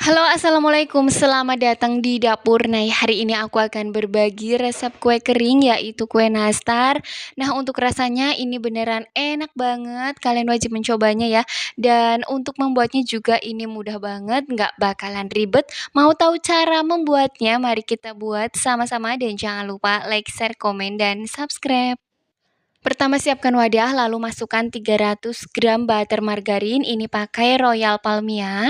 Halo, assalamualaikum. Selamat datang di dapur. Nah, hari ini aku akan berbagi resep kue kering, yaitu kue nastar. Nah, untuk rasanya ini beneran enak banget. Kalian wajib mencobanya ya. Dan untuk membuatnya juga ini mudah banget, nggak bakalan ribet. Mau tahu cara membuatnya? Mari kita buat sama-sama dan jangan lupa like, share, komen, dan subscribe. Pertama siapkan wadah, lalu masukkan 300 gram butter margarin. Ini pakai Royal Palmia.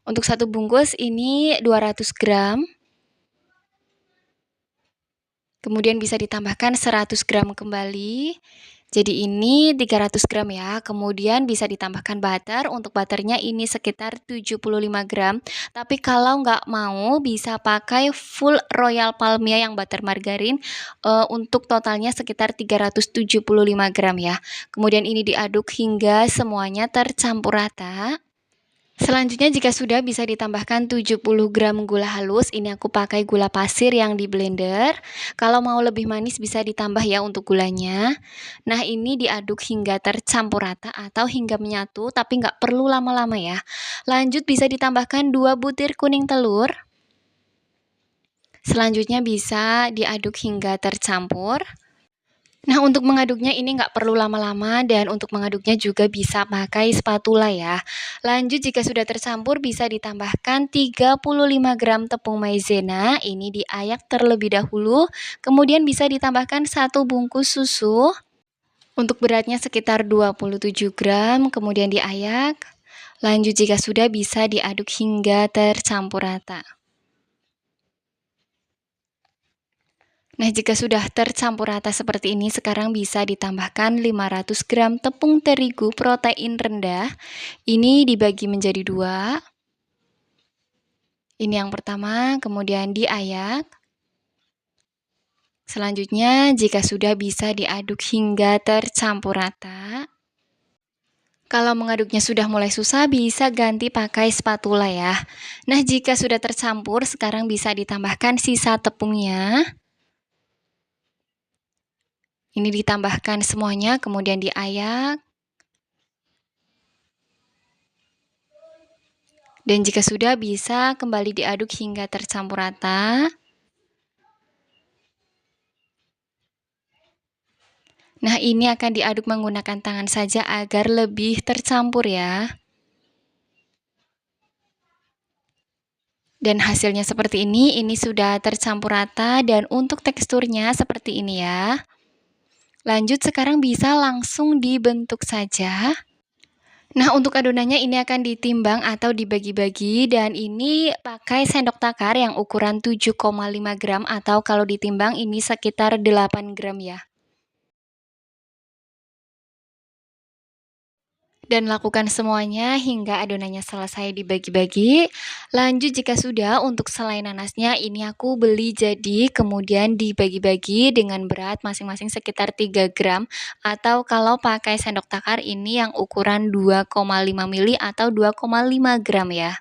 Untuk satu bungkus ini 200 gram. Kemudian bisa ditambahkan 100 gram kembali. Jadi ini 300 gram ya. Kemudian bisa ditambahkan butter. Untuk butternya ini sekitar 75 gram. Tapi kalau nggak mau bisa pakai full Royal Palmia yang butter margarin. Untuk totalnya sekitar 375 gram ya. Kemudian ini diaduk hingga semuanya tercampur rata. Selanjutnya jika sudah bisa ditambahkan 70 gram gula halus. Ini aku pakai gula pasir yang di blender. Kalau mau lebih manis bisa ditambah ya untuk gulanya. Nah, ini diaduk hingga tercampur rata atau hingga menyatu, tapi nggak perlu lama-lama ya. Lanjut bisa ditambahkan 2 butir kuning telur. Selanjutnya bisa diaduk hingga tercampur. Nah, untuk mengaduknya ini nggak perlu lama-lama dan untuk mengaduknya juga bisa pakai spatula ya. Lanjut jika sudah tercampur bisa ditambahkan 35 gram tepung maizena, ini diayak terlebih dahulu. Kemudian bisa ditambahkan 1 bungkus susu. Untuk beratnya sekitar 27 gram, kemudian diayak. Lanjut jika sudah bisa diaduk hingga tercampur rata. Nah, jika sudah tercampur rata seperti ini, sekarang bisa ditambahkan 500 gram tepung terigu protein rendah. Ini dibagi menjadi 2. Ini yang pertama, kemudian diayak. Selanjutnya, jika sudah bisa diaduk hingga tercampur rata. Kalau mengaduknya sudah mulai susah, bisa ganti pakai spatula ya. Nah, jika sudah tercampur, sekarang bisa ditambahkan sisa tepungnya. Ini ditambahkan semuanya, kemudian diayak. Dan jika sudah bisa kembali diaduk hingga tercampur rata. Nah, ini akan diaduk menggunakan tangan saja agar lebih tercampur ya. Dan hasilnya seperti ini sudah tercampur rata dan untuk teksturnya seperti ini ya. Lanjut sekarang bisa langsung dibentuk saja. Nah, untuk adonannya ini akan ditimbang atau dibagi-bagi dan ini pakai sendok takar yang ukuran 7,5 gram atau kalau ditimbang ini sekitar 8 gram ya. Dan lakukan semuanya hingga adonannya selesai dibagi-bagi. Lanjut jika sudah, untuk selai nanasnya ini aku beli jadi kemudian dibagi-bagi dengan berat masing-masing sekitar 3 gram atau kalau pakai sendok takar ini yang ukuran 2,5 mili atau 2,5 gram ya.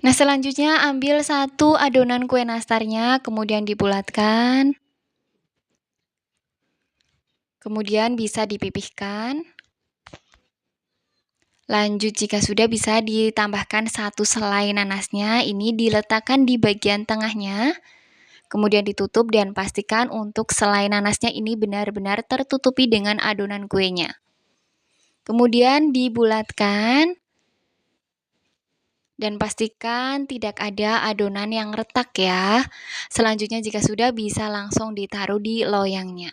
Nah, selanjutnya ambil satu adonan kue nastarnya kemudian dibulatkan. Kemudian bisa dipipihkan. Lanjut jika sudah bisa ditambahkan 1 selai nanasnya, ini diletakkan di bagian tengahnya. Kemudian ditutup dan pastikan untuk selai nanasnya ini benar-benar tertutupi dengan adonan kuenya. Kemudian dibulatkan. Dan pastikan tidak ada adonan yang retak ya. Selanjutnya jika sudah bisa langsung ditaruh di loyangnya.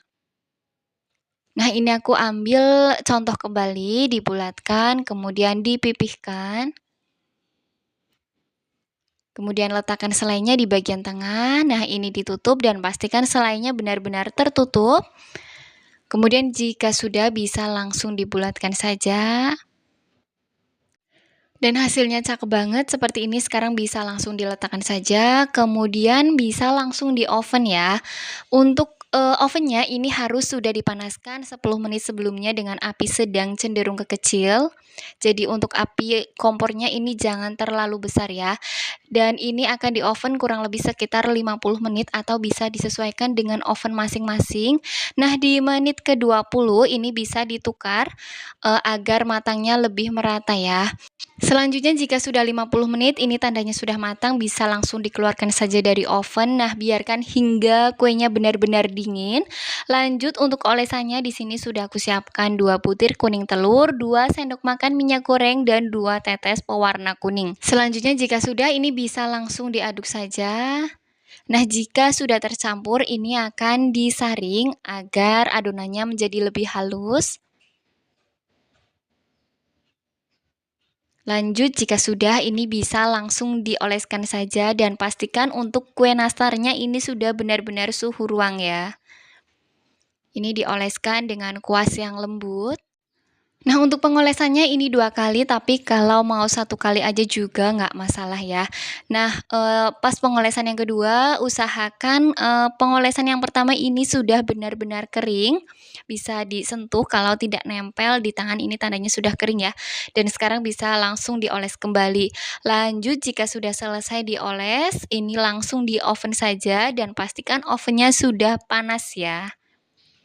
Nah, ini aku ambil contoh kembali, dibulatkan, kemudian dipipihkan. Kemudian letakkan selainya di bagian tengah. Nah, ini ditutup dan pastikan selainya benar-benar tertutup. Kemudian jika sudah bisa langsung dibulatkan saja. Dan hasilnya cakep banget seperti ini, sekarang bisa langsung diletakkan saja. Kemudian bisa langsung di oven ya. Untuk Ovennya ini harus sudah dipanaskan 10 menit sebelumnya dengan api sedang cenderung ke kecil. Jadi untuk api kompornya ini jangan terlalu besar ya. Dan ini akan di-oven kurang lebih sekitar 50 menit atau bisa disesuaikan dengan oven masing-masing. Nah, di menit ke-20 ini bisa ditukar, agar matangnya lebih merata ya. Selanjutnya jika sudah 50 menit ini tandanya sudah matang, bisa langsung dikeluarkan saja dari oven. Nah, biarkan hingga kuenya benar-benar dingin. Lanjut untuk olesannya di sini sudah aku siapkan 2 butir kuning telur, 2 sendok makan minyak goreng dan 2 tetes pewarna kuning. Selanjutnya jika sudah ini bisa langsung diaduk saja. Nah, jika sudah tercampur ini akan disaring agar adonannya menjadi lebih halus. Lanjut, jika sudah ini bisa langsung dioleskan saja dan pastikan untuk kue nastarnya ini sudah benar-benar suhu ruang ya. Ini dioleskan dengan kuas yang lembut. Nah, untuk pengolesannya ini 2 kali, tapi kalau mau 1 kali aja juga nggak masalah ya. Nah, pas pengolesan yang kedua, usahakan, pengolesan yang pertama ini sudah benar-benar kering, bisa disentuh kalau tidak nempel di tangan ini tandanya sudah kering ya, dan sekarang bisa langsung dioles kembali. Lanjut jika sudah selesai dioles, ini langsung di oven saja dan pastikan ovennya sudah panas ya.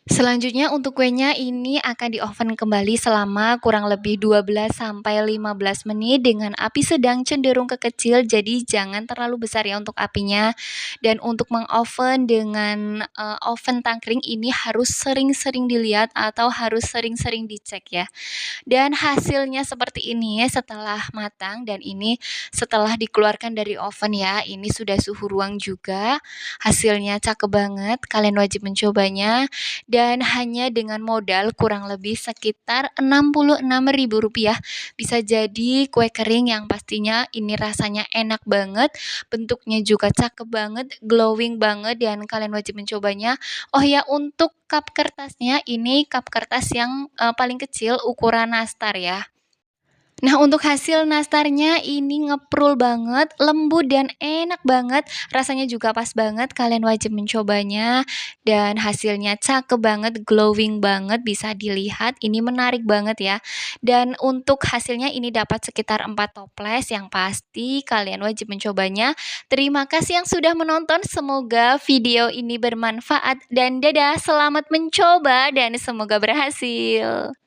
Selanjutnya untuk kuenya ini akan di-oven kembali selama kurang lebih 12 sampai 15 menit dengan api sedang cenderung ke kecil, jadi jangan terlalu besar ya untuk apinya. Dan untuk mengoven dengan, oven tangkring ini harus sering-sering dilihat atau harus sering-sering dicek ya. Dan hasilnya seperti ini ya setelah matang dan ini setelah dikeluarkan dari oven ya, ini sudah suhu ruang juga. Hasilnya cakep banget, kalian wajib mencobanya dan hanya dengan modal kurang lebih sekitar Rp66.000 bisa jadi kue kering yang pastinya ini rasanya enak banget, bentuknya juga cakep banget, glowing banget dan kalian wajib mencobanya. Oh ya, untuk cup kertasnya ini cup kertas yang, paling kecil ukuran nastar ya. Nah, untuk hasil nastarnya ini ngeprul banget, lembut dan enak banget, rasanya juga pas banget, kalian wajib mencobanya dan hasilnya cakep banget, glowing banget, bisa dilihat ini menarik banget ya. Dan untuk hasilnya ini dapat sekitar 4 toples, yang pasti kalian wajib mencobanya. Terima kasih yang sudah menonton, semoga video ini bermanfaat dan dadah, selamat mencoba dan semoga berhasil.